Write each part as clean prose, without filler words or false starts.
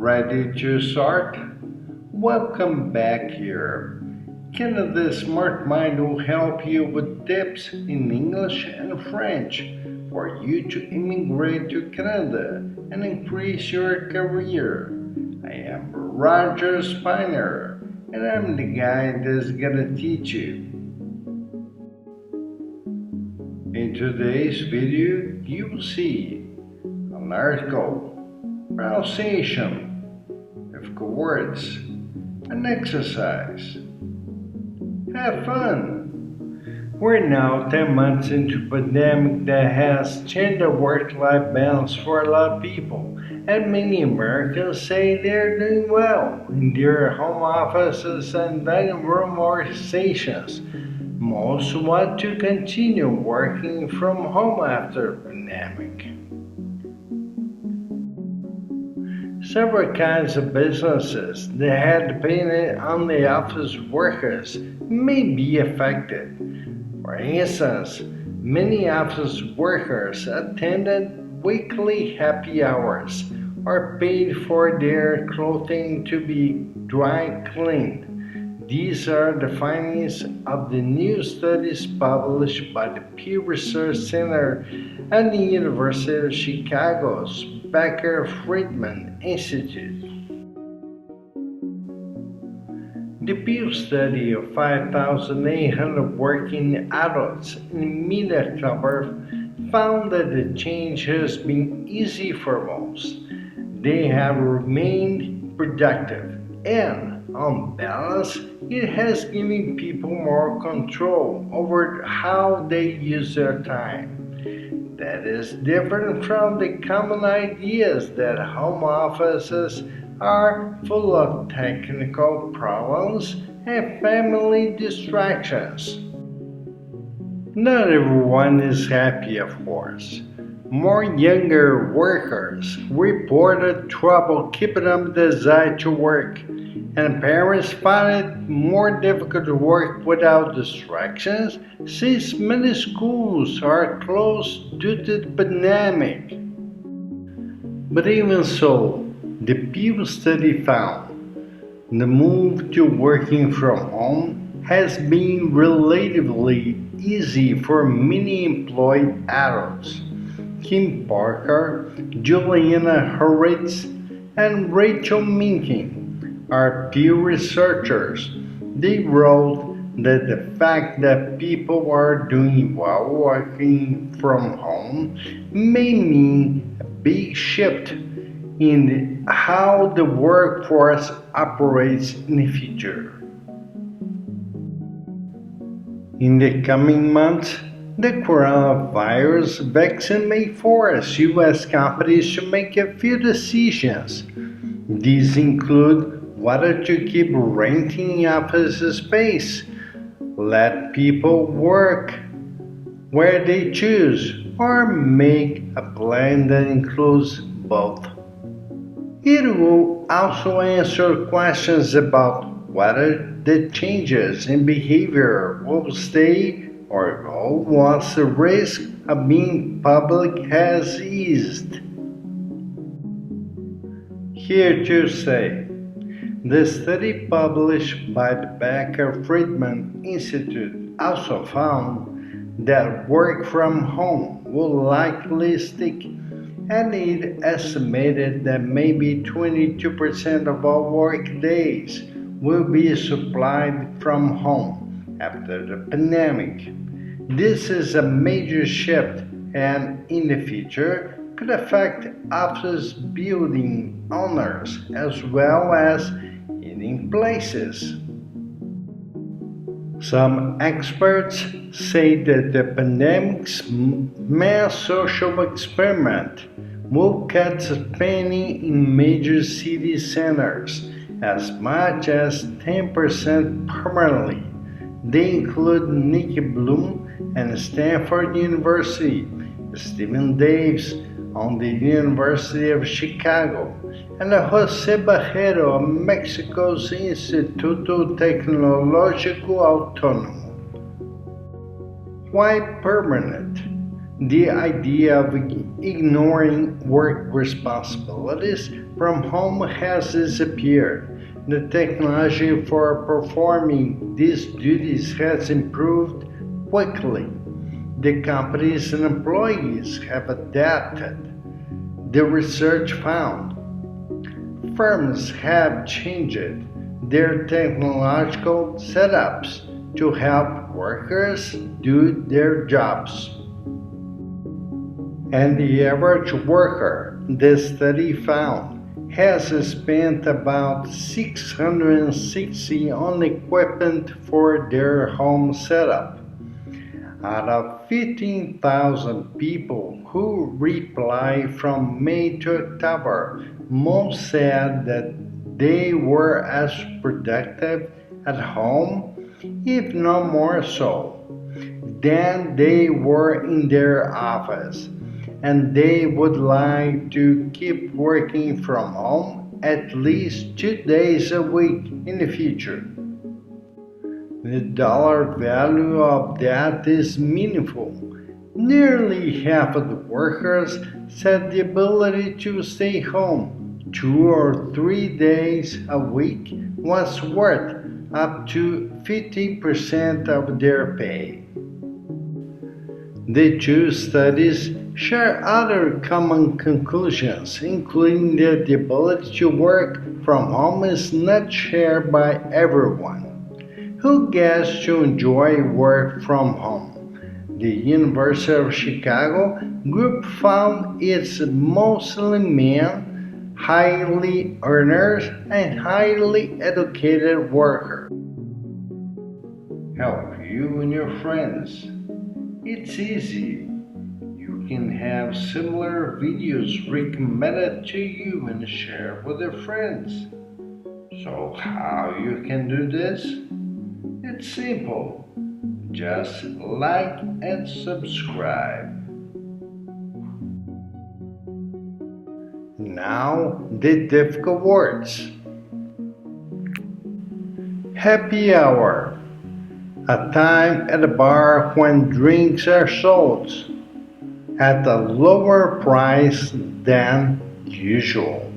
Ready to start? Welcome back here. Canada's Smart Mind will help you with tips in English and French for you to immigrate to Canada and increase your career. I am Roger Spiner, and I'm the guy that's gonna teach you. In today's video, you will see an article, pronunciation, difficult words, an exercise. Have fun! We're now 10 months into a pandemic that has changed the work-life balance for a lot of people, and many Americans say they're doing well in their home offices and dining room workstations. Most want to continue working from home after the pandemic. Several kinds of businesses that had depended on the office workers may be affected. For instance, many office workers attended weekly happy hours or paid for their clothing to be dry cleaned. These are the findings of the new studies published by the Pew Research Center at the University of Chicago's Becker-Friedman Institute. The Pew study of 5,800 working adults in mid-October found that the change has been easy for most. They have remained productive and, on balance, it has given people more control over how they use their time. That is different from the common ideas that home offices are full of technical problems and family distractions. Not everyone is happy, of course. More younger workers reported trouble keeping up the desire to work, and parents find it more difficult to work without distractions since many schools are closed due to the pandemic. But even so, the Pew study found the move to working from home has been relatively easy for many employed adults. Kim Parker, Juliana Horitz, and Rachel Minking are Pew researchers. They wrote that the fact that people are doing well working from home may mean a big shift in how the workforce operates in the future. In the coming months, the coronavirus vaccine may force U.S. companies to make a few decisions. These include whether to keep renting office space, let people work where they choose, or make a plan that includes both. It will also answer questions about whether the changes in behavior will stay or go once the risk of being public has eased. Here to say, the study published by the Becker-Friedman Institute also found that work from home will likely stick, and it estimated that maybe 22% of all work days will be supplied from home after the pandemic. This is a major shift and in the future could affect office building owners as well as eating places. Some experts say that the pandemic's mass social experiment will cut spending in major city centers as much as 10% permanently. They include Nikki Bloom and Stanford University, Stephen Davis on the University of Chicago, and José Barrero of Mexico's Instituto Tecnológico Autónomo. Why permanent? The idea of ignoring work responsibilities from home has disappeared. The technology for performing these duties has improved quickly. The companies and employees have adapted. The research found firms have changed their technological setups to help workers do their jobs. And the average worker, the study found, has spent about $660 on equipment for their home setup. Out of 15,000 people who replied from May to October, most said that they were as productive at home, if not more so, than they were in their office, and they would like to keep working from home at least 2 days a week in the future. The dollar value of that is meaningful. Nearly half of the workers said the ability to stay home 2 or 3 days a week was worth up to 50% of their pay. The two studies share other common conclusions, including that the ability to work from home is not shared by everyone who gets to enjoy work from home. The University of Chicago group found it's mostly men, highly earners, and highly educated workers. Help you and your friends. It's easy. You can have similar videos recommended to you and share with your friends. So how you can do this? It's simple. Just like and subscribe. Now the difficult words. Happy hour. A time at a bar when drinks are sold at a lower price than usual.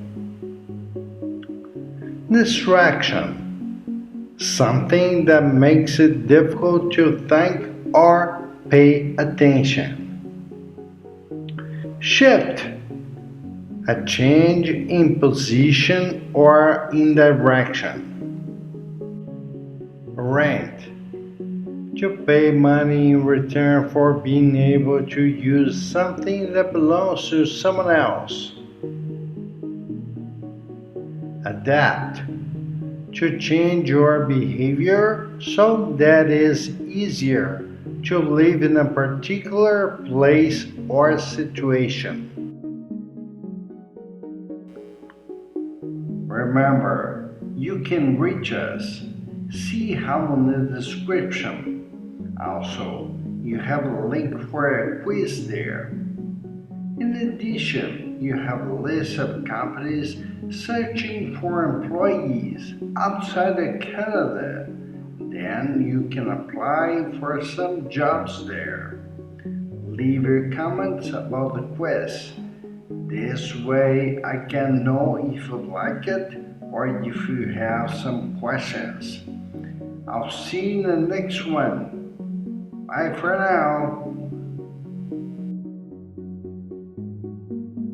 Distraction. Something that makes it difficult to think or pay attention. Shift. A change in position or in direction. Rent. To pay money in return for being able to use something that belongs to someone else. Adapt. To change your behavior so that it's easier to live in a particular place or situation. Remember, you can reach us. See how in the description. Also, you have a link for a quiz there. In addition, you have a list of companies searching for employees outside of Canada. Then you can apply for some jobs there. Leave your comments about the quiz. This way I can know if you like it or if you have some questions. I'll see you in the next one. Bye for now.